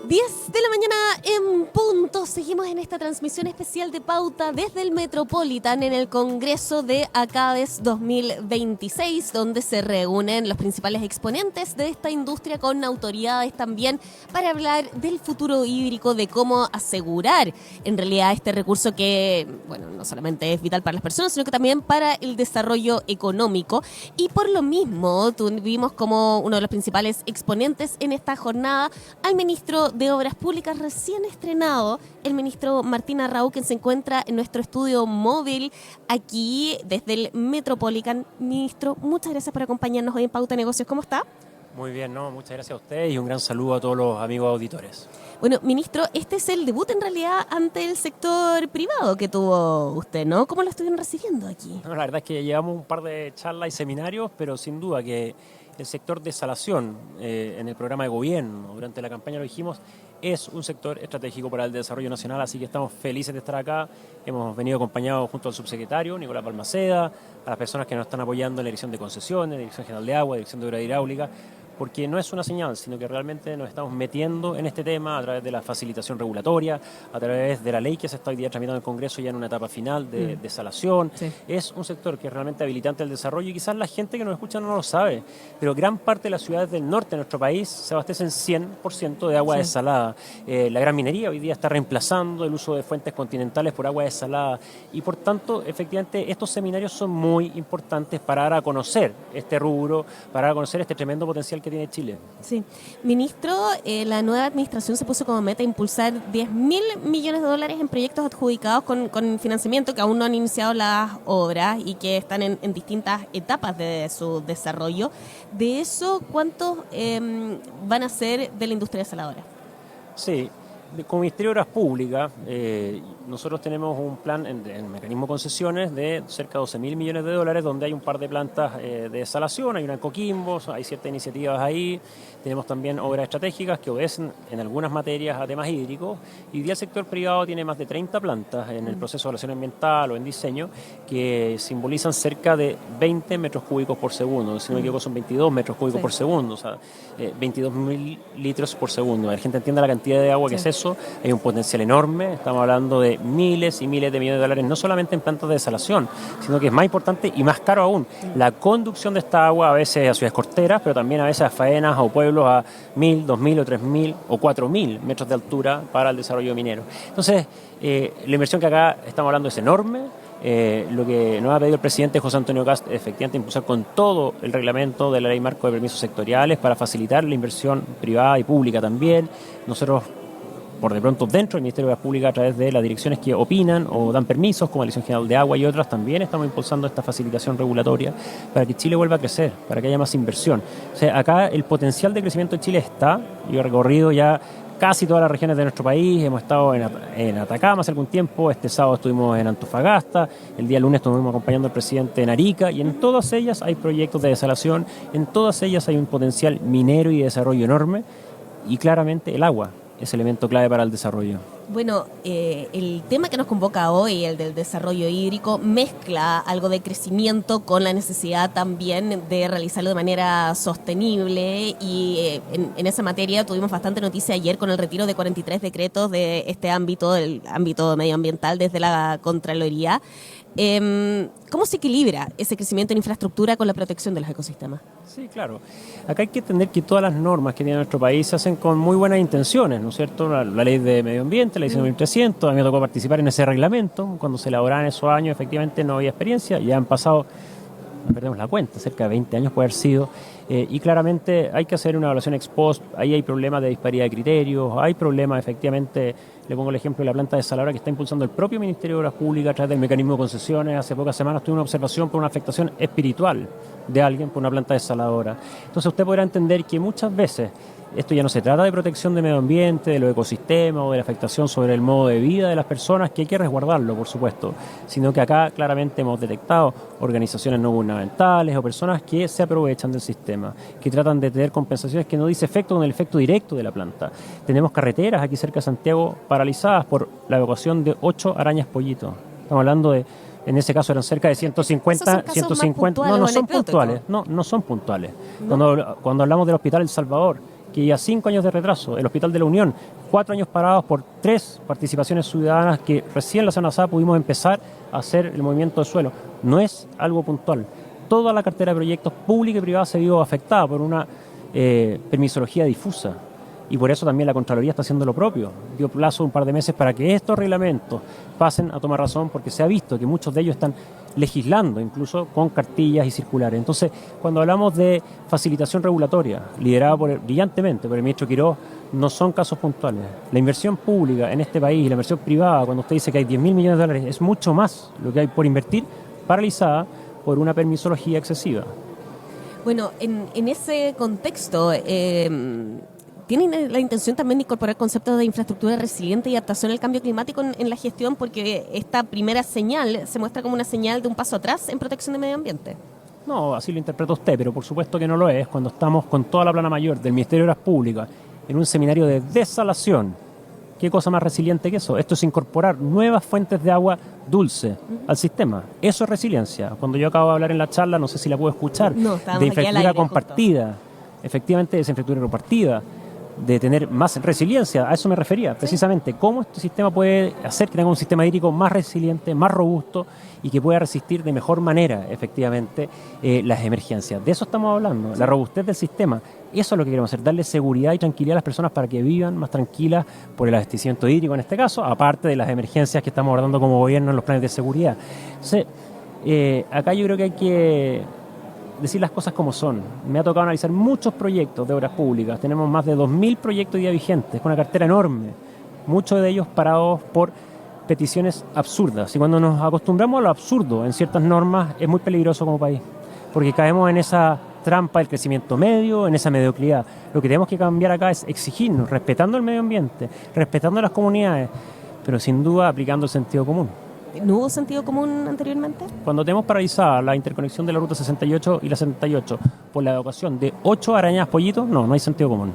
10 de la mañana en punto. Seguimos en esta transmisión especial de Pauta desde el Metropolitan en el Congreso de ACADES 2026, donde se reúnen los principales exponentes de esta industria con autoridades también para hablar del futuro hídrico, de cómo asegurar en realidad este recurso que, bueno, no solamente es vital para las personas, sino que también para el desarrollo económico. Y por lo mismo tuvimos como uno de los principales exponentes en esta jornada al ministro de Obras Públicas recién estrenado, el ministro Martín Arrau, quien se encuentra en nuestro estudio móvil aquí desde el Metropolitan. Ministro, muchas gracias por acompañarnos hoy en Pauta Negocios. ¿Cómo está? Muy bien, ¿no? Muchas gracias a usted y un gran saludo a todos los amigos auditores. Bueno, ministro, este es el debut en realidad ante el sector privado que tuvo usted, ¿no? ¿Cómo lo estuvieron recibiendo aquí? No, la verdad es que llevamos un par de charlas y seminarios, pero sin duda que el sector desalación en el programa de gobierno, durante la campaña lo dijimos, es un sector estratégico para el desarrollo nacional, así que estamos felices de estar acá. Hemos venido acompañados junto al subsecretario Nicolás Balmaceda, a las personas que nos están apoyando en la Dirección de Concesiones, Dirección General de Agua, Dirección de Obra Hidráulica, porque no es una señal, sino que realmente nos estamos metiendo en este tema a través de la facilitación regulatoria, a través de la ley que se está hoy día tramitando en el Congreso ya en una etapa final de desalación. Sí. Es un sector que es realmente habilitante al desarrollo y quizás la gente que nos escucha no lo sabe, pero gran parte de las ciudades del norte de nuestro país se abastecen 100% de agua desalada. La gran minería hoy día está reemplazando el uso de fuentes continentales por agua desalada y por tanto, efectivamente, estos seminarios son muy importantes para dar a conocer este rubro, para dar a conocer este tremendo potencial que tiene Chile. Sí. Ministro, la nueva administración se puso como meta impulsar 10.000 millones de dólares en proyectos adjudicados con financiamiento que aún no han iniciado las obras y que están en distintas etapas de su desarrollo. De eso, ¿cuántos van a ser de la industria desaladora? Sí. Como Ministerio de Obras Públicas, nosotros tenemos un plan en mecanismo de concesiones de cerca de 12.000 millones de dólares, donde hay un par de plantas de desalación, hay una en Coquimbo, hay ciertas iniciativas ahí. Tenemos también obras estratégicas que obedecen en algunas materias a temas hídricos. Y día el sector privado tiene más de 30 plantas en el proceso de evaluación ambiental o en diseño que simbolizan cerca de 20 metros cúbicos por segundo. Si no me equivoco, son 22 metros cúbicos por segundo, o sea, 22.000 litros por segundo. La gente entiende la cantidad de agua que es eso. Hay un potencial enorme, estamos hablando de miles y miles de millones de dólares, no solamente en plantas de desalación, sino que es más importante y más caro aún, la conducción de esta agua a veces a ciudades costeras, pero también a veces a faenas o pueblos a 1.000, 2.000 o 3.000 o 4.000 metros de altura para el desarrollo minero. Entonces, la inversión que acá estamos hablando es enorme. Lo que nos ha pedido el presidente José Antonio Kast es efectivamente impulsar con todo el reglamento de la ley marco de permisos sectoriales para facilitar la inversión privada y pública también. Nosotros, por de pronto, dentro del Ministerio de Obras Públicas, a través de las direcciones que opinan o dan permisos, como la Dirección General de Agua y otras, también estamos impulsando esta facilitación regulatoria para que Chile vuelva a crecer, para que haya más inversión. O sea, acá el potencial de crecimiento de Chile está. Yo he recorrido ya casi todas las regiones de nuestro país, hemos estado en Atacama hace algún tiempo, este sábado estuvimos en Antofagasta, el día lunes estuvimos acompañando al presidente en Arica, y en todas ellas hay proyectos de desalación, en todas ellas hay un potencial minero y de desarrollo enorme, y claramente el agua es elemento clave para el desarrollo. Bueno, el tema que nos convoca hoy, el del desarrollo hídrico, mezcla algo de crecimiento con la necesidad también de realizarlo de manera sostenible y en esa materia tuvimos bastante noticia ayer con el retiro de 43 decretos de este ámbito, del ámbito medioambiental desde la Contraloría. ¿Cómo se equilibra ese crecimiento en infraestructura con la protección de los ecosistemas? Sí, claro. Acá hay que entender que todas las normas que tiene nuestro país se hacen con muy buenas intenciones, ¿no es cierto? La ley de medio ambiente, la ley 1300, a mí me tocó participar en ese reglamento. Cuando se elaboraban esos años, efectivamente no había experiencia, ya han pasado, no perdemos la cuenta, cerca de 20 años puede haber sido, y claramente hay que hacer una evaluación ex post, ahí hay problemas de disparidad de criterios, hay problemas, efectivamente, le pongo el ejemplo de la planta desaladora que está impulsando el propio Ministerio de Obras Públicas a través del mecanismo de concesiones. Hace pocas semanas tuve una observación por una afectación espiritual de alguien por una planta desaladora. Entonces usted podrá entender que muchas veces esto ya no se trata de protección del medio ambiente, de los ecosistemas o de la afectación sobre el modo de vida de las personas, que hay que resguardarlo, por supuesto, sino que acá claramente hemos detectado organizaciones no gubernamentales o personas que se aprovechan del sistema, que tratan de tener compensaciones que no dice efecto con el efecto directo de la planta. Tenemos carreteras aquí cerca de Santiago paralizadas por la evacuación de 8 arañas pollito. Estamos hablando de, en ese caso eran cerca de 150, no son puntuales. Cuando hablamos del Hospital El Salvador, que ya 5 años de retraso. El Hospital de la Unión, 4 años parados por 3 participaciones ciudadanas que recién la semana pasada pudimos empezar a hacer el movimiento de suelo. No es algo puntual. Toda la cartera de proyectos pública y privada se vio afectada por una permisología difusa. Y por eso también la Contraloría está haciendo lo propio. Dio plazo un par de meses para que estos reglamentos pasen a tomar razón, porque se ha visto que muchos de ellos están legislando, incluso con cartillas y circulares. Entonces, cuando hablamos de facilitación regulatoria, liderada brillantemente por el ministro Quirós, no son casos puntuales. La inversión pública en este país y la inversión privada, cuando usted dice que hay 10.000 millones de dólares, es mucho más lo que hay por invertir, paralizada por una permisología excesiva. Bueno, en ese contexto, ¿tienen la intención también de incorporar conceptos de infraestructura resiliente y adaptación al cambio climático en la gestión? Porque esta primera señal se muestra como una señal de un paso atrás en protección del medio ambiente. No, así lo interpreta usted, pero por supuesto que no lo es. Cuando estamos con toda la plana mayor del Ministerio de Obras Públicas en un seminario de desalación, ¿qué cosa más resiliente que eso? Esto es incorporar nuevas fuentes de agua dulce al sistema. Eso es resiliencia. Cuando yo acabo de hablar en la charla, no sé si la puedo escuchar, de infraestructura compartida, efectivamente de esa infraestructura compartida, de tener más resiliencia, a eso me refería, precisamente, cómo este sistema puede hacer que tenga un sistema hídrico más resiliente, más robusto y que pueda resistir de mejor manera, efectivamente, las emergencias. De eso estamos hablando, la robustez del sistema. Eso es lo que queremos hacer, darle seguridad y tranquilidad a las personas para que vivan más tranquilas por el abastecimiento hídrico en este caso, aparte de las emergencias que estamos abordando como gobierno en los planes de seguridad. Entonces, acá yo creo que hay que decir las cosas como son. Me ha tocado analizar muchos proyectos de obras públicas. Tenemos más de 2.000 proyectos hoy día vigentes, con una cartera enorme. Muchos de ellos parados por peticiones absurdas. Y cuando nos acostumbramos a lo absurdo en ciertas normas, es muy peligroso como país. Porque caemos en esa trampa del crecimiento medio, en esa mediocridad. Lo que tenemos que cambiar acá es exigirnos, respetando el medio ambiente, respetando a las comunidades, pero sin duda aplicando el sentido común. ¿No hubo sentido común anteriormente? Cuando tenemos paralizada la interconexión de la ruta 68 y la 78 por la evacuación de 8 arañas pollitos, no hay sentido común.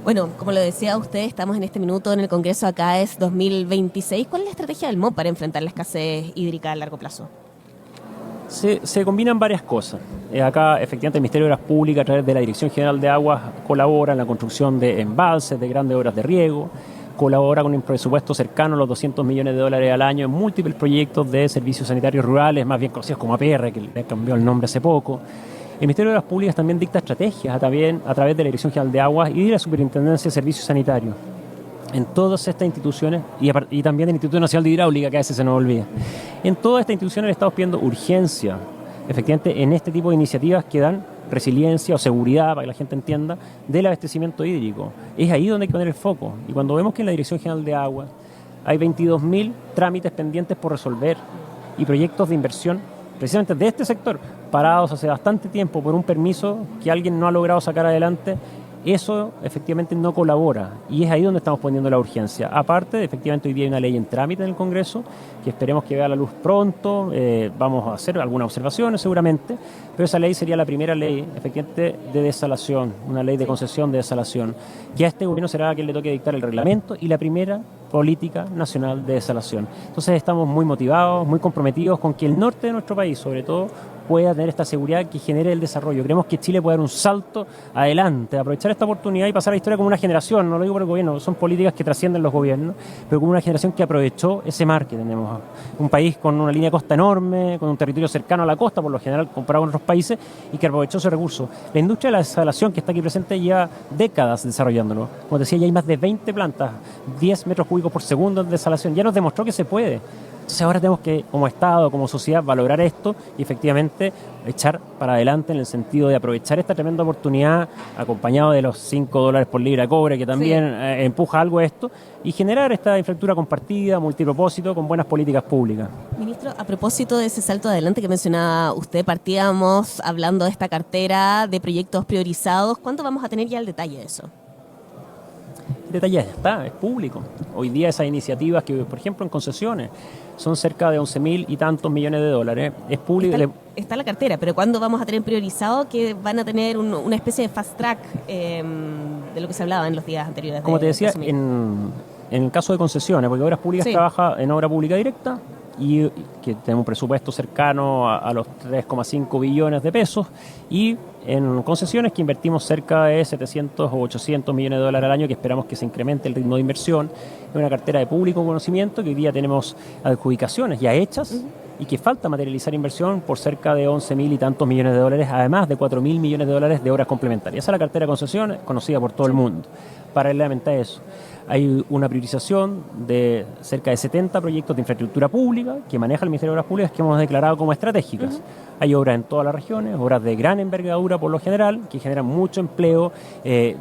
Bueno, como lo decía usted, estamos en este minuto en el Congreso ACAES 2026. ¿Cuál es la estrategia del MOP para enfrentar la escasez hídrica a largo plazo? Se combinan varias cosas. Acá, efectivamente, el Ministerio de Obras Públicas, a través de la Dirección General de Aguas, colabora en la construcción de embalses, de grandes obras de riego, colabora con un presupuesto cercano a los 200 millones de dólares al año en múltiples proyectos de servicios sanitarios rurales, más bien conocidos como APR, que le cambió el nombre hace poco. El Ministerio de Obras Públicas también dicta estrategias también a través de la Dirección General de Aguas y de la Superintendencia de Servicios Sanitarios. En todas estas instituciones, y también el Instituto Nacional de Hidráulica, que a veces se nos olvida, en todas estas instituciones le estamos pidiendo urgencia, efectivamente, en este tipo de iniciativas que dan resiliencia o seguridad, para que la gente entienda, del abastecimiento hídrico. Es ahí donde hay que poner el foco. Y cuando vemos que en la Dirección General de Agua hay 22.000 trámites pendientes por resolver y proyectos de inversión, precisamente de este sector, parados hace bastante tiempo por un permiso que alguien no ha logrado sacar adelante, eso efectivamente no colabora y es ahí donde estamos poniendo la urgencia. Aparte, efectivamente hoy día hay una ley en trámite en el Congreso que esperemos que vea la luz pronto, vamos a hacer algunas observaciones seguramente, pero esa ley sería la primera ley efectivamente de desalación, una ley de concesión de desalación, que a este gobierno será a quien le toque dictar el reglamento y la primera política nacional de desalación. Entonces estamos muy motivados, muy comprometidos con que el norte de nuestro país, sobre todo, pueda tener esta seguridad que genere el desarrollo. Creemos que Chile puede dar un salto adelante, aprovechar esta oportunidad y pasar a la historia como una generación, no lo digo por el gobierno, son políticas que trascienden los gobiernos, pero como una generación que aprovechó ese mar que tenemos. Un país con una línea de costa enorme, con un territorio cercano a la costa, por lo general comparado con otros países, y que aprovechó ese recurso. La industria de la desalación que está aquí presente lleva décadas desarrollándolo. Como decía, ya hay más de 20 plantas, 10 metros cúbicos por segundo de desalación. Ya nos demostró que se puede. Entonces ahora tenemos que, como Estado, como sociedad, valorar esto y efectivamente echar para adelante en el sentido de aprovechar esta tremenda oportunidad, acompañado de los $5 por libra de cobre, que también empuja algo esto, y generar esta infraestructura compartida, multipropósito, con buenas políticas públicas. Ministro, a propósito de ese salto adelante que mencionaba usted, partíamos hablando de esta cartera de proyectos priorizados. ¿Cuándo vamos a tener ya el detalle de eso? El detalle ya está, es público. Hoy día esas iniciativas que, por ejemplo, en concesiones, son cerca de 11.000 y tantos millones de dólares. Es público. Está la cartera, pero ¿cuándo vamos a tener priorizado que van a tener una especie de fast track de lo que se hablaba en los días anteriores? Como te decía, en el caso de concesiones, porque Obras Públicas trabaja en obra pública directa y que tenemos un presupuesto cercano a los 3,5 billones de pesos y en concesiones que invertimos cerca de 700 o 800 millones de dólares al año, que esperamos que se incremente el ritmo de inversión. Es una cartera de público conocimiento que hoy día tenemos adjudicaciones ya hechas y que falta materializar inversión por cerca de 11.000 y tantos millones de dólares, además de 4.000 millones de dólares de obras complementarias. Esa es la cartera de concesiones conocida por todo el mundo. Paralelamente a eso, hay una priorización de cerca de 70 proyectos de infraestructura pública que maneja el Ministerio de Obras Públicas que hemos declarado como estratégicas. Hay obras en todas las regiones, obras de gran envergadura por lo general, que generan mucho empleo.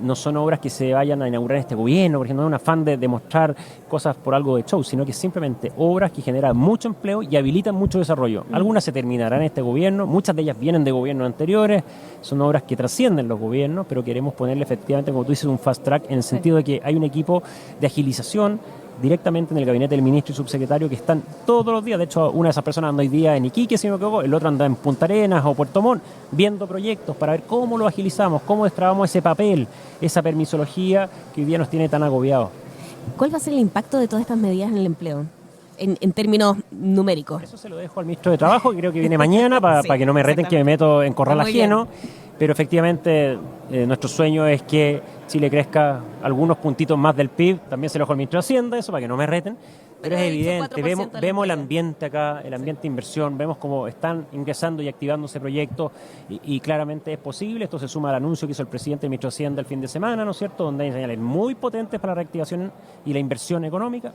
No son obras que se vayan a inaugurar en este gobierno, por ejemplo, no es un afán de demostrar cosas por algo de show, sino que simplemente obras que generan mucho empleo y habilitan mucho desarrollo. Algunas se terminarán en este gobierno, muchas de ellas vienen de gobiernos anteriores, son obras que trascienden los gobiernos, pero queremos ponerle efectivamente, como tú dices, un fast track en el sentido de que hay un equipo de agilización directamente en el gabinete del ministro y subsecretario que están todos los días. De hecho, una de esas personas anda hoy día en Iquique, si no me equivoco, el otro anda en Punta Arenas o Puerto Montt, viendo proyectos para ver cómo lo agilizamos, cómo destrabamos ese papel, esa permisología que hoy día nos tiene tan agobiados. ¿Cuál va a ser el impacto de todas estas medidas en el empleo? En términos numéricos. Eso se lo dejo al ministro de Trabajo, que creo que viene mañana, para que no me reten que me meto en corral ajeno. Pero efectivamente nuestro sueño es que Chile crezca algunos puntitos más del PIB. También se lo dejo al ministro de Hacienda, eso para que no me reten. Pero es evidente, vemos el ambiente acá, el ambiente de inversión, vemos cómo están ingresando y activándose proyectos y claramente es posible. Esto se suma al anuncio que hizo el presidente del ministro de Hacienda el fin de semana, ¿no es cierto?, donde hay señales muy potentes para la reactivación y la inversión económica.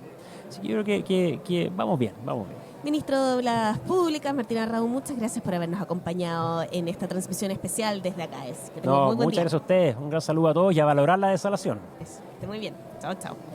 Así que yo creo que vamos bien, vamos bien. Ministro de Obras Públicas, Martín Arrau, muchas gracias por habernos acompañado en esta transmisión especial desde ACAES. Muchas gracias a ustedes, un gran saludo a todos y a valorar la desalación. Eso, esté muy bien. Chao, chao.